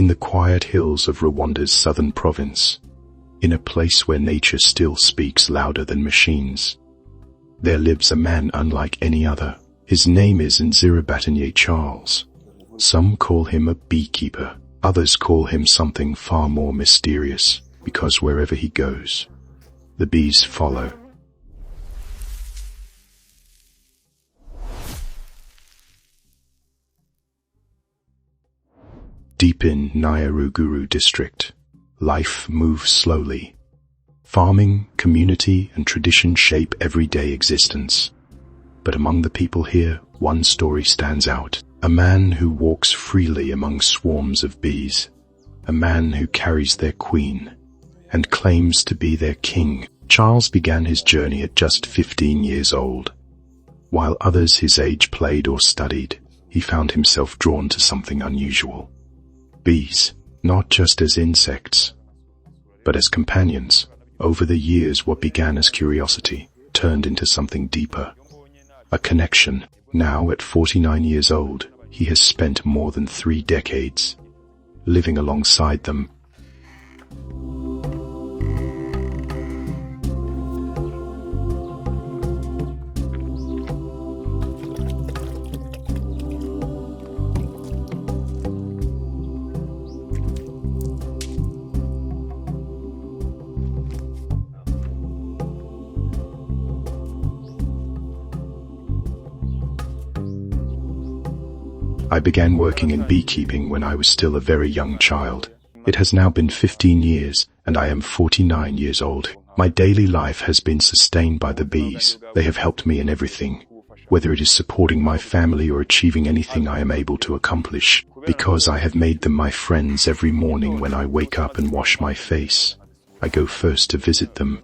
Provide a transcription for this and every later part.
In the quiet hills of Rwanda's southern province, in a place where nature still speaks louder than machines, there lives a man unlike any other. His name is Nzirabatanye Charles. Some call him a beekeeper. Others call him something far more mysterious, because wherever he goes, the bees follow. Deep in Nyaruguru district, life moves slowly. Farming, community, and tradition shape everyday existence. But among the people here, one story stands out. A man who walks freely among swarms of bees. A man who carries their queen and claims to be their king. Charles began his journey at just 15 years old. While others his age played or studied, he found himself drawn to something unusual. Bees, not just as insects, but as companions. Over the years, what began as curiosity turned into something deeper. A connection. Now, at 49 years old, he has spent more than 3 decades living alongside them. I began working in beekeeping when I was still a very young child. It has now been 15 years, and I am 49 years old. My daily life has been sustained by the bees. They have helped me in everything, whether it is supporting my family or achieving anything I am able to accomplish, because I have made them my friends. Every morning when I wake up and wash my face, I go first to visit them.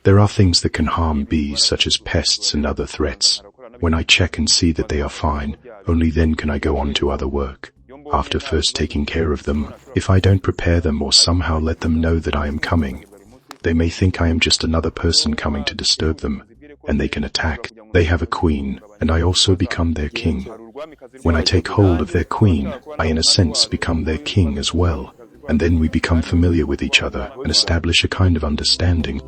There are things that can harm bees, such as pests and other threats. When I check and see that they are fine, only then can I go on to other work. After first taking care of them, if I don't prepare them or somehow let them know that I am coming, they may think I am just another person coming to disturb them, and they can attack. They have a queen, and I also become their king. When I take hold of their queen, I in a sense become their king as well, and then we become familiar with each other and establish a kind of understanding.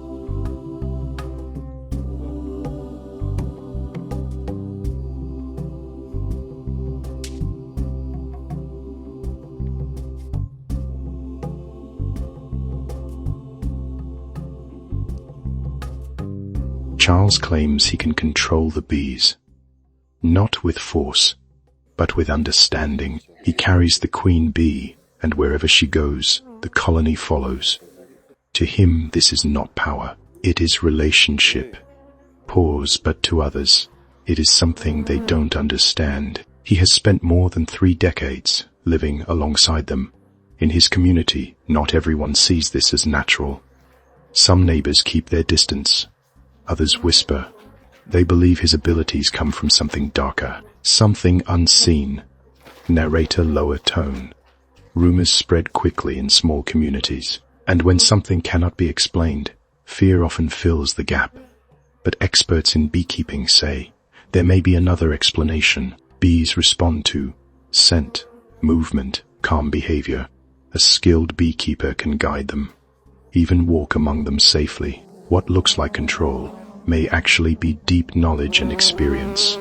Charles claims he can control the bees, not with force, but with understanding. He carries the queen bee, and wherever she goes, the colony follows. To him, this is not power, it is relationship. Pause, but to others, it is something they don't understand. He has spent more than 3 decades living alongside them. In his community, not everyone sees this as natural. Some neighbors keep their distance. Others whisper. They believe his abilities come from something darker, something unseen. Narrator lower tone. Rumors spread quickly in small communities, and when something cannot be explained, fear often fills the gap. But experts in beekeeping say there may be another explanation. Bees respond to scent, movement, calm behavior. A skilled beekeeper can guide them, even walk among them safely. What looks like control may actually be deep knowledge and experience.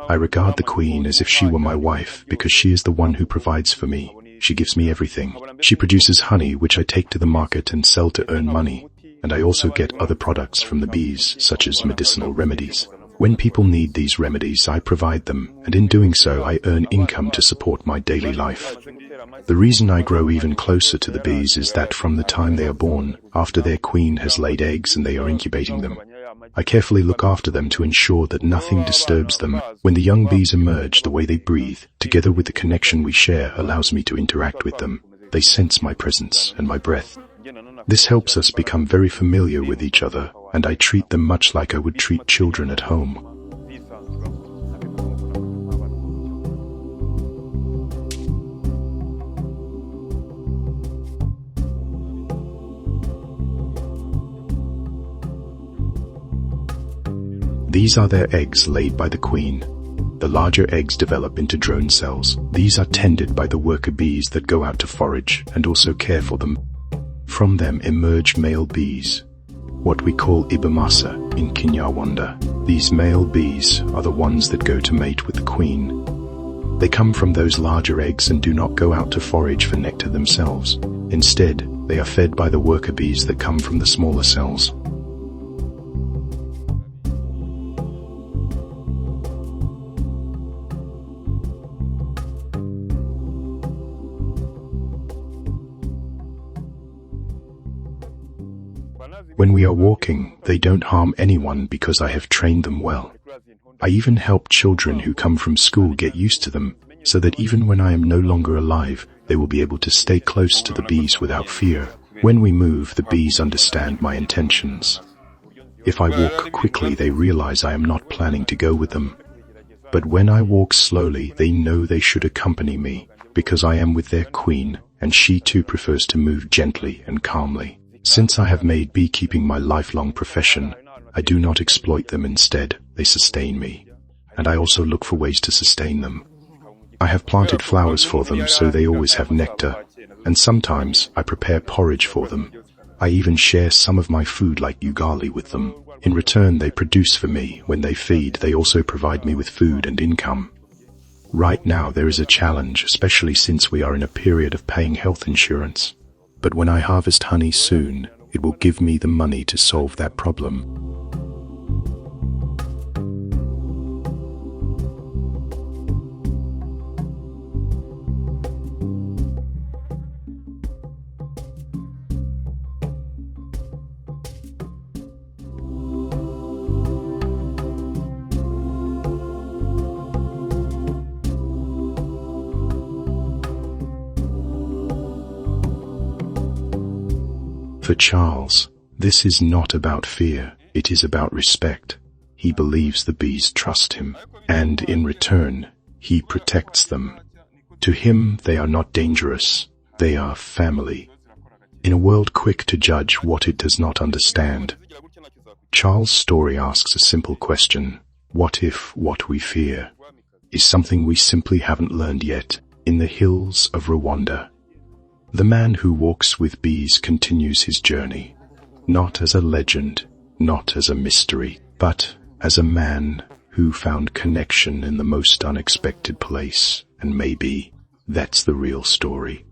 I regard the queen as if she were my wife because she is the one who provides for me. She gives me everything. She produces honey which I take to the market and sell to earn money, and I also get other products from the bees, such as medicinal remedies. When people need these remedies, I provide them, and in doing so I earn income to support my daily life. The reason I grow even closer to the bees is that from the time they are born, after their queen has laid eggs and they are incubating them, I carefully look after them to ensure that nothing disturbs them. When the young bees emerge, the way they breathe, together with the connection we share, allows me to interact with them. They sense my presence and my breath. This helps us become very familiar with each other, and I treat them much like I would treat children at home. These are their eggs laid by the queen. The larger eggs develop into drone cells. These are tended by the worker bees that go out to forage and also care for them. From them emerge male bees, what we call ibamasa in Kinyarwanda. These male bees are the ones that go to mate with the queen. They come from those larger eggs and do not go out to forage for nectar themselves. Instead, they are fed by the worker bees that come from the smaller cells. When we are walking, they don't harm anyone because I have trained them well. I even help children who come from school get used to them, so that even when I am no longer alive, they will be able to stay close to the bees without fear. When we move, the bees understand my intentions. If I walk quickly, they realize I am not planning to go with them. But when I walk slowly, they know they should accompany me, because I am with their queen, and she too prefers to move gently and calmly. Since I have made beekeeping my lifelong profession, I do not exploit them. Instead, they sustain me. And I also look for ways to sustain them. I have planted flowers for them so they always have nectar, and sometimes I prepare porridge for them. I even share some of my food like ugali with them. In return, they produce for me. When they feed, they also provide me with food and income. Right now there is a challenge, especially since we are in a period of paying health insurance. But when I harvest honey soon, it will give me the money to solve that problem. For Charles, this is not about fear, it is about respect. He believes the bees trust him, and in return, he protects them. To him, they are not dangerous, they are family. In a world quick to judge what it does not understand, Charles' story asks a simple question: what if what we fear is something we simply haven't learned yet? In the hills of Rwanda, the man who walks with bees continues his journey, not as a legend, not as a mystery, but as a man who found connection in the most unexpected place, and maybe that's the real story.